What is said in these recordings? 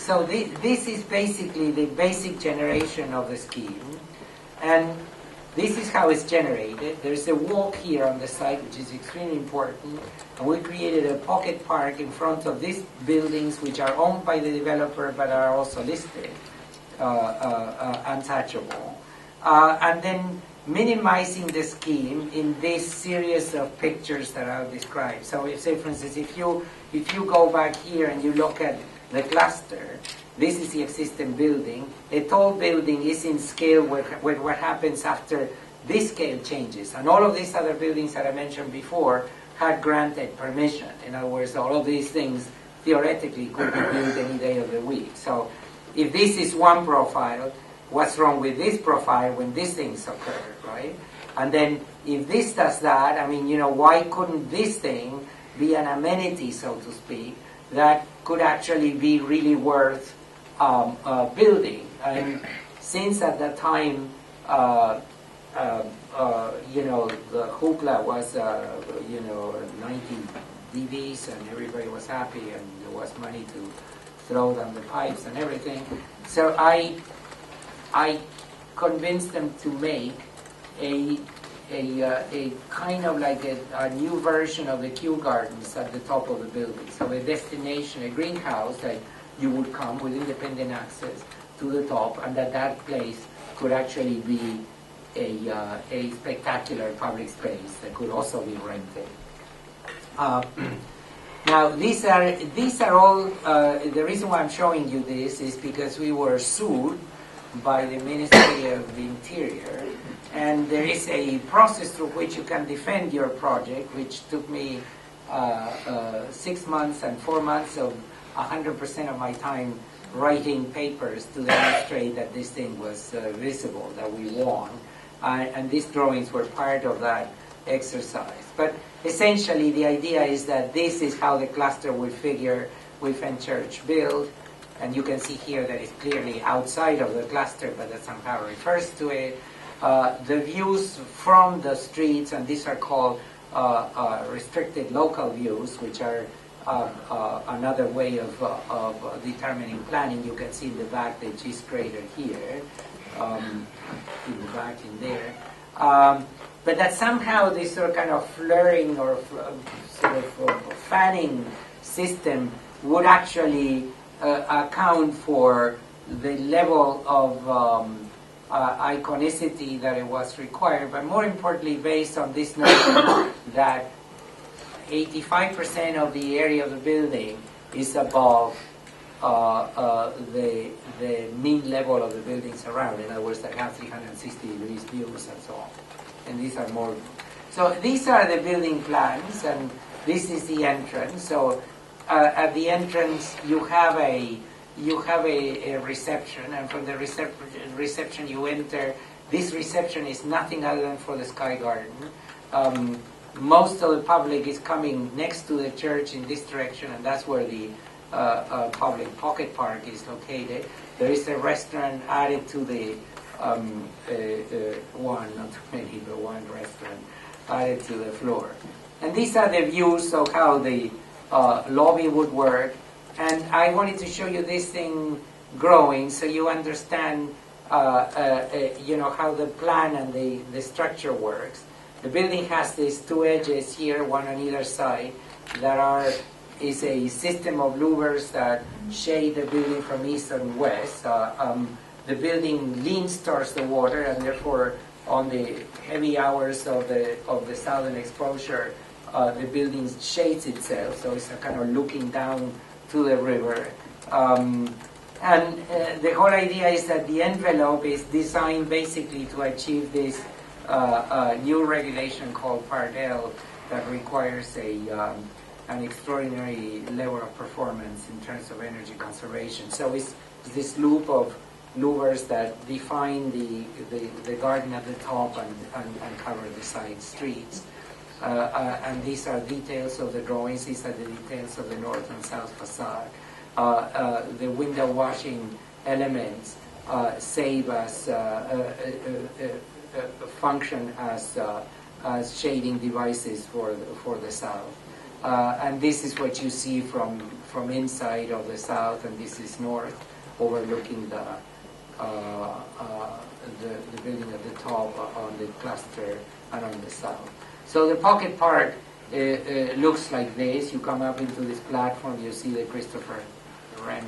so this is basically the basic generation of the scheme, and this is how it's generated. There's a walk here on the side, which is extremely important, and we created a pocket park in front of these buildings, which are owned by the developer but are also listed, untouchable, and then minimizing the scheme in this series of pictures that I'll describe. So, say for instance, if you go back here and you look at the cluster, this is the existing building. A tall building is in scale with what happens after this scale changes. And all of these other buildings that I mentioned before had granted permission. In other words, all of these things theoretically could be built any day of the week. So if this is one profile, what's wrong with this profile when these things occur, right? And then if this does that, I mean, why couldn't this thing be an amenity, so to speak, that could actually be really worth building? And since at that time, the hoopla was, 90 dBs and everybody was happy and there was money to throw down the pipes and everything. So I convinced them to make a kind of like a new version of the Kew Gardens at the top of the building. So a destination, a greenhouse that you would come with independent access to the top, and that place could actually be a spectacular public space that could also be rented. Now these are all. The reason why I'm showing you this is because we were sued by the Ministry of the Interior, and there is a process through which you can defend your project, which took me 6 months and 4 months of 100% of my time writing papers to demonstrate that this thing was visible, that we won. And these drawings were part of that exercise. But essentially the idea is that this is how the cluster will figure with Fenchurch build. And you can see here that it's clearly outside of the cluster, but that somehow refers to it. The views from the streets, and these are called restricted local views, which are another way of determining planning. You can see in the back the G's crater here, in the back in there. But that somehow this sort of kind of flaring or sort of fanning system would actually account for the level of iconicity that it was required, but more importantly based on this notion that 85% of the area of the building is above the mean level of the buildings around. In other words, they have 360 degrees views and so on. And these are more. So these are the building plans, and this is the entrance. So at the entrance you have a reception, and from the reception you enter. This reception is nothing other than for the Sky Garden. Most of the public is coming next to the church in this direction, and that's where the public pocket park is located. There is a restaurant added to the one, not too many, but one restaurant added to the floor. And these are the views of how the lobby would work. And I wanted to show you this thing growing so you understand how the plan and the structure works. The building has these two edges here, one on either side, is a system of louvers that shade the building from east and west. The building leans towards the water, and therefore on the heavy hours of the southern exposure, the building shades itself, so it's a kind of looking down to the river. And the whole idea is that the envelope is designed basically to achieve this new regulation called Part L that requires an extraordinary level of performance in terms of energy conservation. So it's this loop of louvers that define the garden at the top and cover the side streets. And these are details of the drawings. These are the details of the north and south facade. The window washing elements save as function as shading devices for the south. And this is what you see from inside of the south, and this is north, overlooking the building at the top on the cluster and on the south. So the pocket park looks like this. You come up into this platform, you see the Christopher Wren.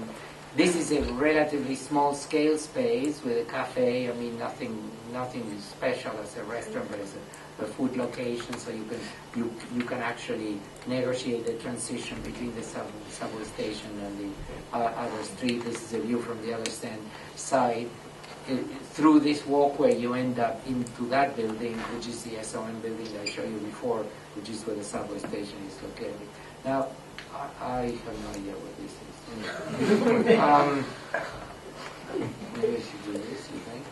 This is a relatively small scale space with a cafe. I mean, nothing special as a restaurant, but it's a food location, so you can actually negotiate the transition between the subway station and the other street. This is a view from the other side. Through this walkway, you end up into that building, which is the SOM building that I showed you before, which is where the subway station is located. Now, I have no idea what this is. Maybe I should do this, you think?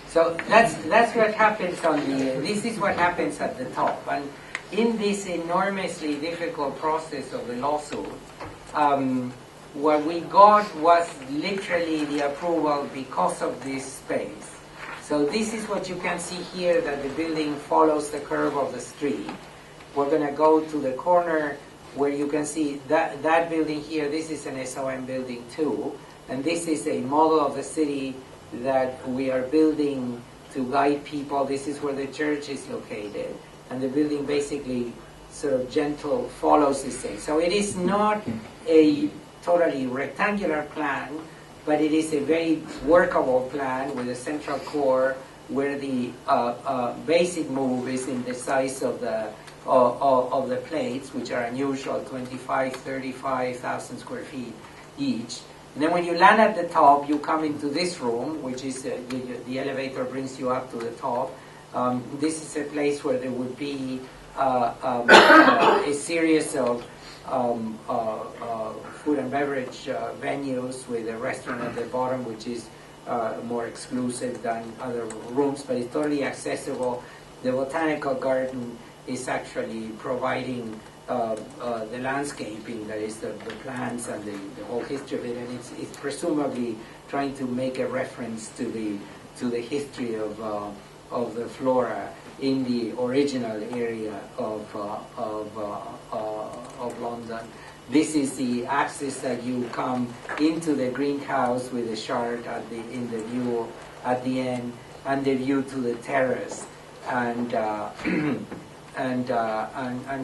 So that's what happens on this is what happens at the top. And in this enormously difficult process of the lawsuit, what we got was literally the approval because of this space. So this is what you can see here, that the building follows the curve of the street. We're going to go to the corner where you can see that building here. This is an SOM building too. And this is a model of the city that we are building to guide people. This is where the church is located. And the building basically sort of gentle follows this thing. So it is not a totally rectangular plan, but it is a very workable plan with a central core where the basic move is in the size of the plates, which are unusual, 25, 35,000 square feet each. And then when you land at the top, you come into this room, which is the elevator brings you up to the top. This is a place where there would be a series of food and beverage venues with a restaurant at the bottom, which is more exclusive than other rooms, but it's totally accessible. The botanical garden is actually providing the landscaping, that is the plants and the whole history of it, and it's presumably trying to make a reference to the history of the flora in the original area of London. This is the access that you come into the greenhouse with the shark in the view at the end, and the view to the terrace, and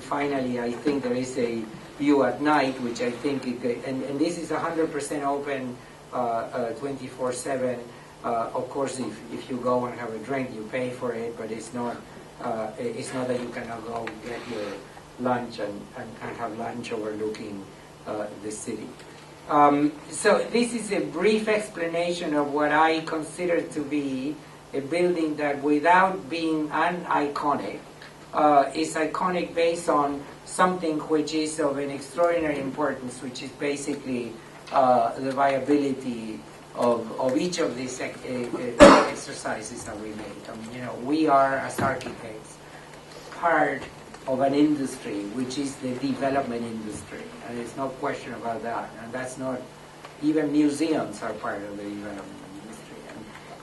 finally, I think there is a view at night, which I think, and this is 100% open 24/7. Of course, if you go and have a drink, you pay for it, but it's not that you cannot go get your lunch and have lunch overlooking the city. So this is a brief explanation of what I consider to be a building that, without being iconic, is iconic based on something which is of an extraordinary importance, which is basically the viability of each of these exercises that we made. I mean, we are, as architects, part of an industry which is the development industry, and there's no question about that. And that's not, even museums are part of the development industry.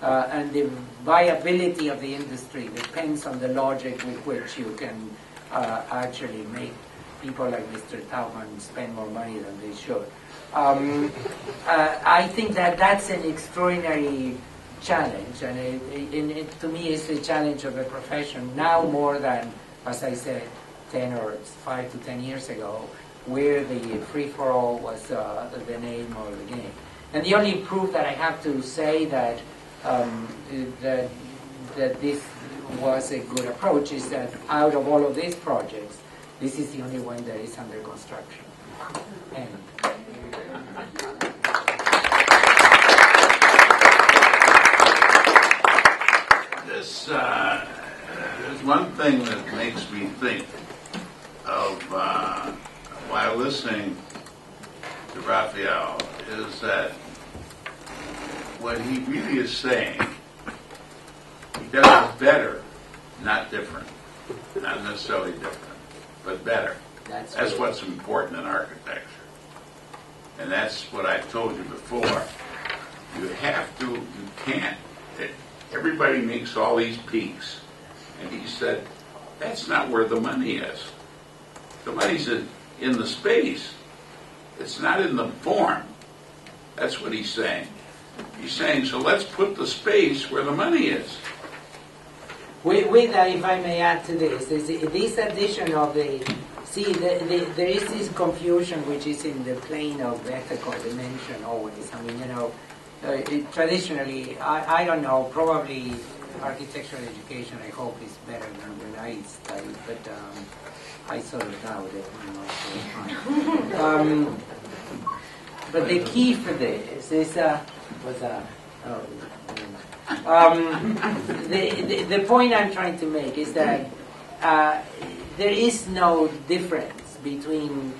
And the viability of the industry depends on the logic with which you can actually make people like Mr. Taubman spend more money than they should. I think that that's an extraordinary challenge, and it to me is the challenge of a profession now more than, as I said, 10 or 5 to 10 years ago, where the free-for-all was the name of the game. And the only proof that I have to say that that this was a good approach is that out of all of these projects, this is the only one that is under construction. And there's one thing that makes me think of while listening to Rafael is that what he really is saying, he does it better, not different, not necessarily different, but better. That's what's important in architecture. And that's what I've told you before. You can't. Everybody makes all these peaks. And he said, that's not where the money is. The money's in the space. It's not in the form. That's what he's saying. He's saying, so let's put the space where the money is. With if I may add to this, this addition of there is this confusion which is in the plane of ethical dimension always. I mean, traditionally, I don't know, probably architectural education, I hope, is better than when I studied, but I sort of doubt it. But the key for this is, the point I'm trying to make is that there is no difference between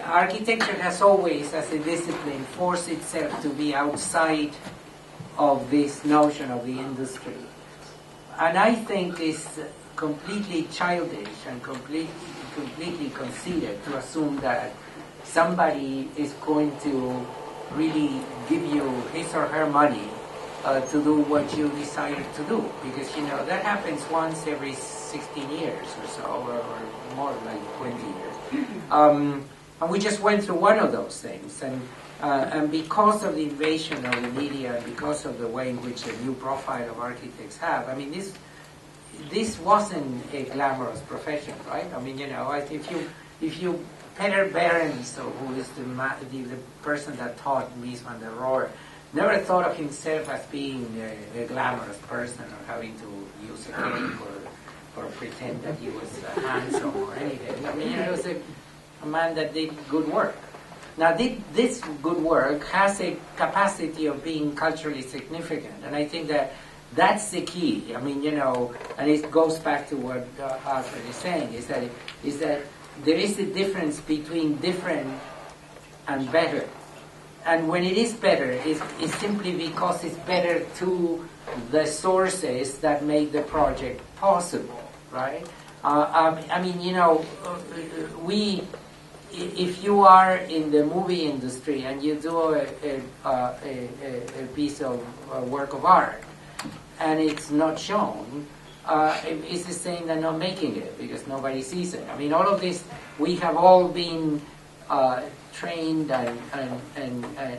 architecture has always, as a discipline, forced itself to be outside of this notion of the industry. And I think it's completely childish and completely conceited to assume that somebody is going to really give you his or her money to do what you desire to do. Because, that happens once every 16 years or so, or more like 20 years. And we just went through one of those things. And because of the invasion of the media, and because of the way in which the new profile of architects have, I mean, this wasn't a glamorous profession, right? I mean, if you Peter Behrens, who is the person that taught Mies van der Rohe, never thought of himself as being a glamorous person or having to use a cape or pretend that he was handsome or anything. I mean, he was a man that did good work. Now, this good work has a capacity of being culturally significant, and I think that that's the key. I mean, and it goes back to what Alfred is saying, is that there is a difference between different and better. And when it is better, it's simply because it's better to the sources that make the project possible, right? I mean, if you are in the movie industry and you do a piece of work of art and it's not shown, it's the same than not making it because nobody sees it. I mean, all of this, we have all been trained and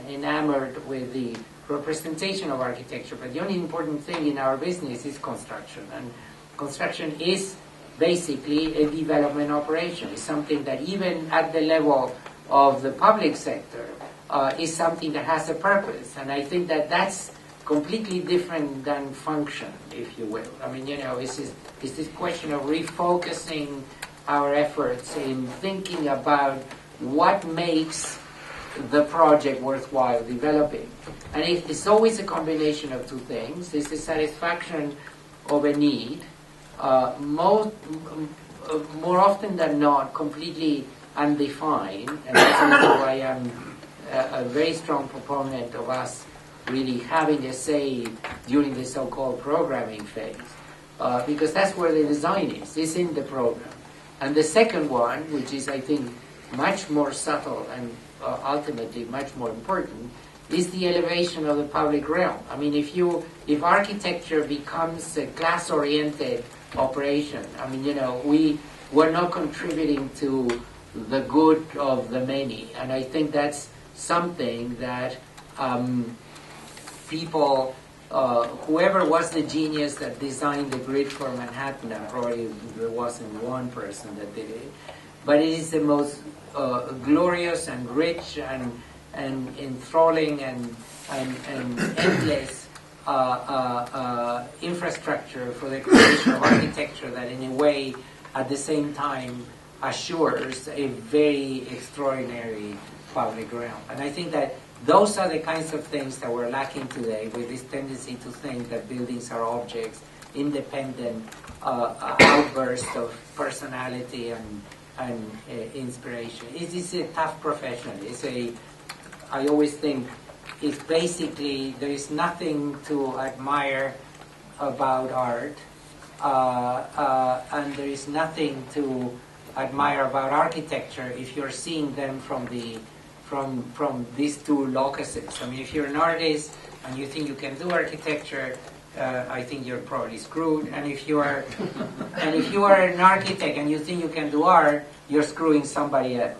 enamored with the representation of architecture, but the only important thing in our business is construction, and construction is basically a development operation. It's something that even at the level of the public sector is something that has a purpose, and I think that that's completely different than function, if you will. I mean, it's this question of refocusing our efforts in thinking about what makes the project worthwhile developing. And it's always a combination of two things. It's the satisfaction of a need, more often than not completely undefined, and that's why I'm a very strong proponent of us really having a say during the so-called programming phase, because that's where the design is. It's in the program. And the second one, which is, I think, much more subtle and ultimately much more important, is the elevation of the public realm. I mean, if architecture becomes a class-oriented operation, I mean, we're not contributing to the good of the many, and I think that's something that people, whoever was the genius that designed the grid for Manhattan, and probably there wasn't one person that did it, but it is the most glorious and rich and enthralling and endless infrastructure for the creation of architecture that in a way at the same time assures a very extraordinary public realm. And I think that those are the kinds of things that we're lacking today, with this tendency to think that buildings are objects, independent outbursts of personality and inspiration. It is a tough profession. I always think it's basically, there is nothing to admire about art, and there is nothing to admire about architecture if you're seeing them from these two locuses. I mean, if you're an artist and you think you can do architecture, I think you're probably screwed. And if you are an architect and you think you can do art, you're screwing somebody else.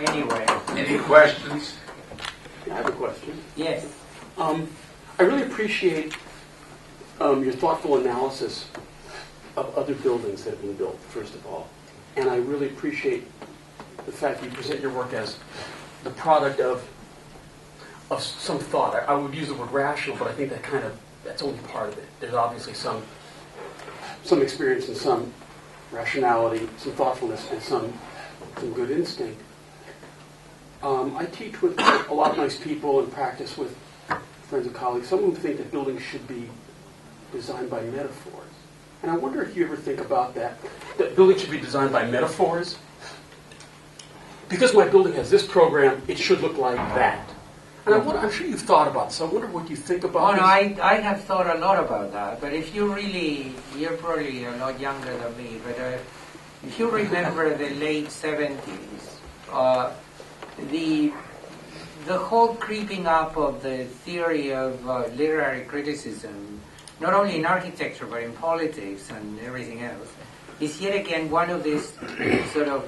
Anyway. Any questions? I have a question. Yes. I really appreciate your thoughtful analysis of other buildings that have been built, first of all. And I really appreciate the fact that you present your work as the product of some thought. I would use the word rational, but I think that's only part of it. There's obviously some experience and some rationality, some thoughtfulness, and some good instinct. I teach with a lot of nice people and practice with friends and colleagues. Some of them think that buildings should be designed by metaphors. And I wonder if you ever think about that buildings should be designed by metaphors. Because my building has this program, it should look like that. And I'm sure you've thought about this. I wonder what you think about this. I have thought a lot about that. But if you really, you're probably a lot younger than me, but if you remember the late 70s, the whole creeping up of the theory of literary criticism, not only in architecture but in politics and everything else, is yet again one of these sort of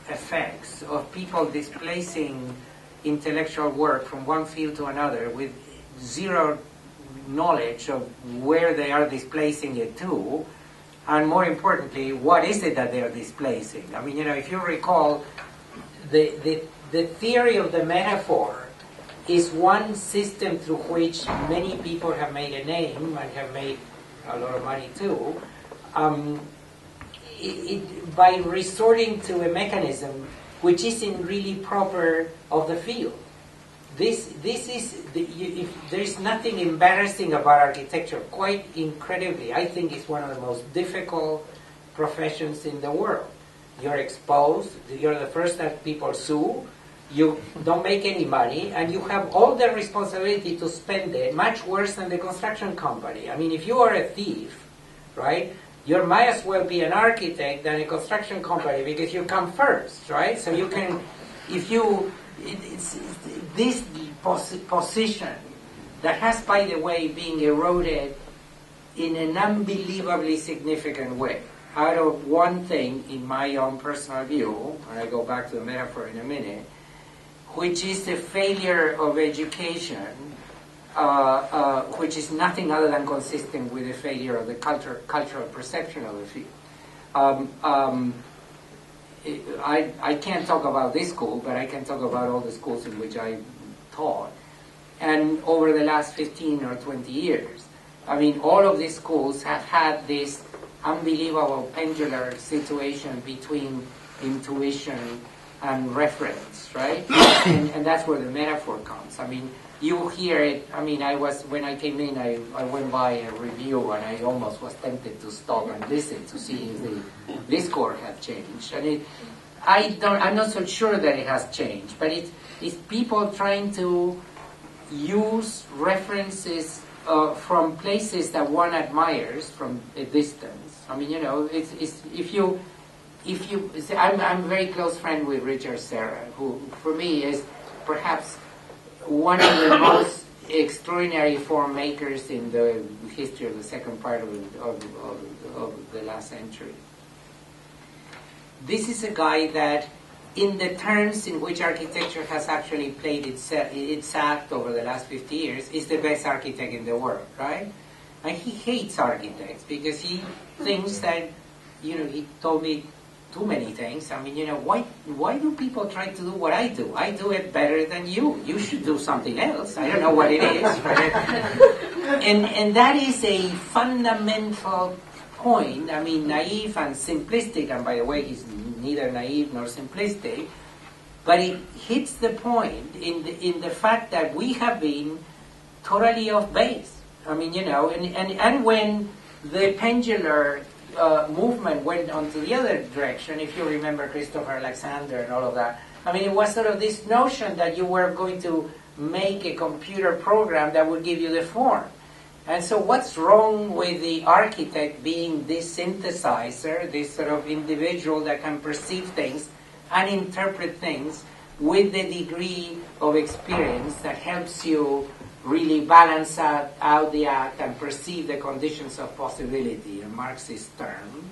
effects of people displacing intellectual work from one field to another with zero knowledge of where they are displacing it to, and more importantly, what is it that they are displacing. I mean, if you recall, the theory of the metaphor is one system through which many people have made a name and have made a lot of money too, by resorting to a mechanism which isn't really proper of the field. This is if there is nothing embarrassing about architecture. Quite incredibly, I think it's one of the most difficult professions in the world. You're exposed. You're the first that people sue. You don't make any money, and you have all the responsibility to spend it, much worse than the construction company. I mean, if you are a thief, right, you might as well be an architect than a construction company because you come first, right? So you can, if you, it's this position that has, by the way, being eroded in an unbelievably significant way out of one thing, in my own personal view, and I go back to the metaphor in a minute, which is the failure of education, which is nothing other than consistent with the failure of the cultural perception of the field. I can't talk about this school, but I can talk about all the schools in which I taught. And over the last 15 or 20 years, I mean, all of these schools have had this unbelievable pendular situation between intuition and reference, right? and that's where the metaphor comes. I mean, you hear it. I mean, when I came in, I went by a review and I almost was tempted to stop and listen to see if the discourse had changed. And I'm not so sure that it has changed, but it's people trying to use references from places that one admires from a distance. I mean, I'm a very close friend with Richard Serra, who for me is perhaps one of the most extraordinary form makers in the history of the second part of the last century. This is a guy that, in the terms in which architecture has actually played its act over the last 50 years, is the best architect in the world, right? And he hates architects because he thinks that, he told me too many things. I mean, why do people try to do what I do? I do it better than you. You should do something else. I don't know what it is. and that is a fundamental point. I mean, naive and simplistic, and by the way, he's neither naive nor simplistic, but it hits the point in the fact that we have been totally off base. I mean, and when the pendular movement went on to the other direction, if you remember Christopher Alexander and all of that, I mean, it was sort of this notion that you were going to make a computer program that would give you the form. And so what's wrong with the architect being this synthesizer, this sort of individual that can perceive things and interpret things with the degree of experience that helps you really balance out the act and perceive the conditions of possibility, a Marxist term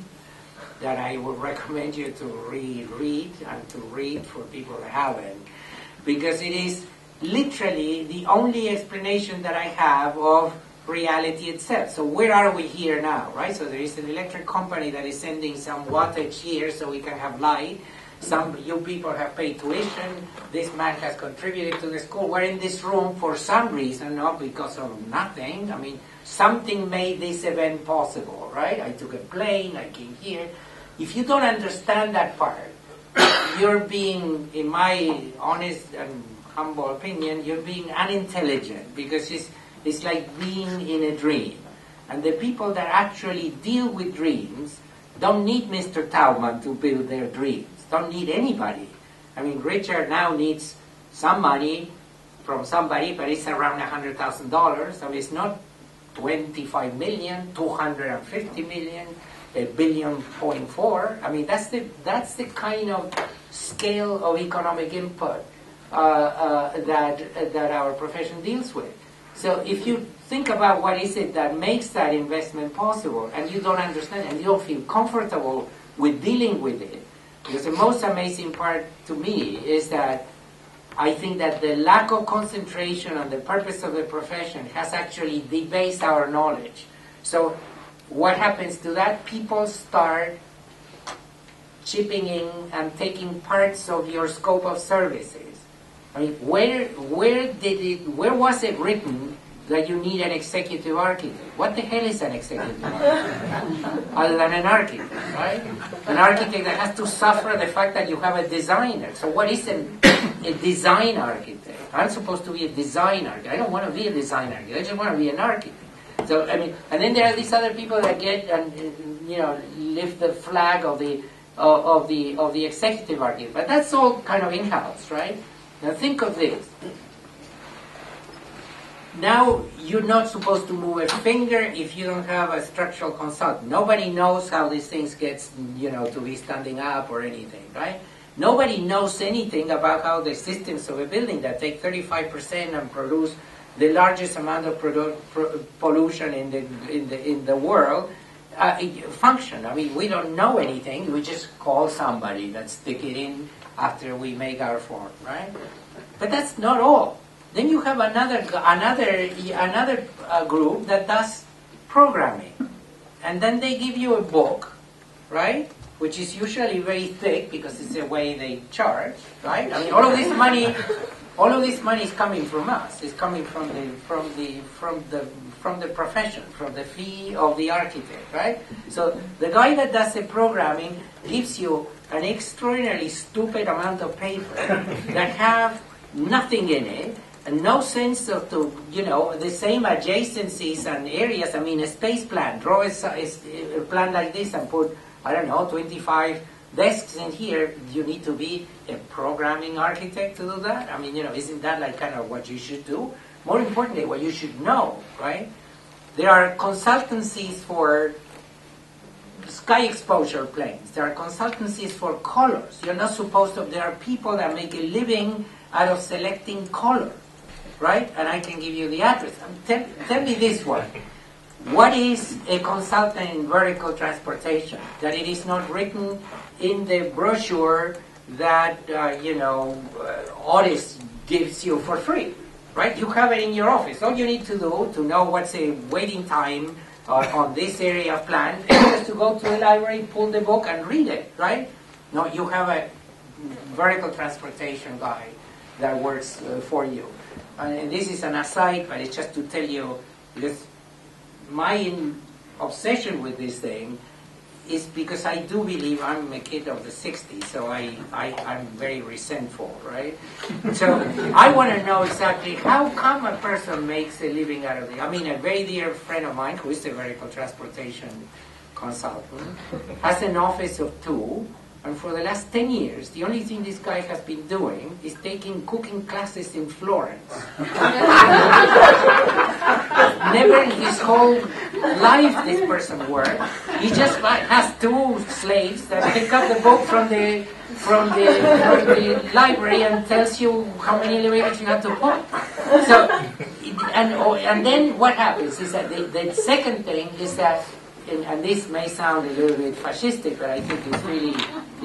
that I would recommend you to read and to read for people that haven't, because it is literally the only explanation that I have of reality itself. So where are we here now, right? So there is an electric company that is sending some wattage here so we can have light. Some you people have paid tuition. This man has contributed to the school. We're in this room for some reason, not because of nothing. I mean, something made this event possible, right? I took a plane, I came here. If you don't understand that part, you're being, in my honest and humble opinion, you're being unintelligent, because it's like being in a dream. And the people that actually deal with dreams don't need Mr. Taubman to build their dreams. Don't need anybody. I mean, Richard now needs some money from somebody, but it's around $100,000. So it's not 25 million, 250 million, $1.4 billion. I mean, that's the kind of scale of economic input that our profession deals with. So if you think about what is it that makes that investment possible, and you don't understand and you don't feel comfortable with dealing with it, because the most amazing part to me is that I think that the lack of concentration on the purpose of the profession has actually debased our knowledge. So what happens to that? People start chipping in and taking parts of your scope of services. I mean, where was it written that you need an executive architect? What the hell is an executive architect? Other than an architect, right? An architect that has to suffer the fact that you have a designer. So what is a design architect? I'm supposed to be a design architect. I don't want to be a design architect. I just want to be an architect. So I mean, and then there are these other people that get and lift the flag of the executive architect. But that's all kind of in-house, right? Now think of this. Now, you're not supposed to move a finger if you don't have a structural consultant. Nobody knows how these things get, to be standing up or anything, right? Nobody knows anything about how the systems of a building that take 35% and produce the largest amount of pollution in the world function. I mean, we don't know anything. We just call somebody that stick it in after we make our form, right? But that's not all. Then you have another group that does programming, and then they give you a book, right? Which is usually very thick because it's the way they charge, right? I mean, all of this money is coming from us. It's coming from the profession, from the fee of the architect, right? So the guy that does the programming gives you an extraordinarily stupid amount of paper that have nothing in it. And no sense of the same adjacencies and areas. I mean, a space plan. Draw a plan like this and put, 25 desks in here. You need to be a programming architect to do that? I mean, isn't that like kind of what you should do? More importantly, what you should know, right? There are consultancies for sky exposure planes. There are consultancies for colors. You're not supposed to. There are people that make a living out of selecting color. Right? And I can give you the address. Tell me this one. What is a consultant in vertical transportation? That it is not written in the brochure that, Otis gives you for free. Right? You have it in your office. All you need to do to know what's a waiting time on this area of plan is just to go to the library, pull the book, and read it. Right? No, you have a vertical transportation guy that works for you. And this is an aside, but it's just to tell you, because my obsession with this thing is because I do believe I'm a kid of the 60s, so I'm very resentful, right? So I want to know exactly how come a person makes a living out of it. I mean, a very dear friend of mine, who is a vertical transportation consultant, has an office of 2. And for the last 10 years, the only thing this guy has been doing is taking cooking classes in Florence. Never in his whole life this person worked. He just has two slaves that pick up the book from the library and tells you how many elevators you have to put. So, and then what happens is that the second thing is that, and this may sound a little bit fascistic, but I think it's really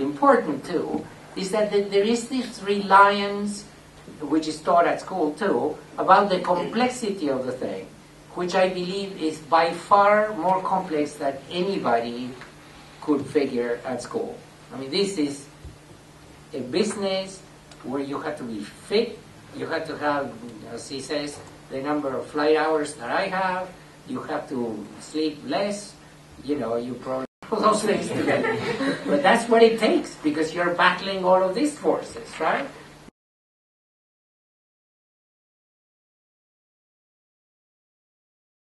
important too, is that there is this reliance, which is taught at school too, about the complexity of the thing, which I believe is by far more complex than anybody could figure at school. I mean, this is a business where you have to be fit, you have to have, as he says, the number of flight hours that I have, you have to sleep less, you probably all those things together. But that's what it takes, because you're battling all of these forces, right?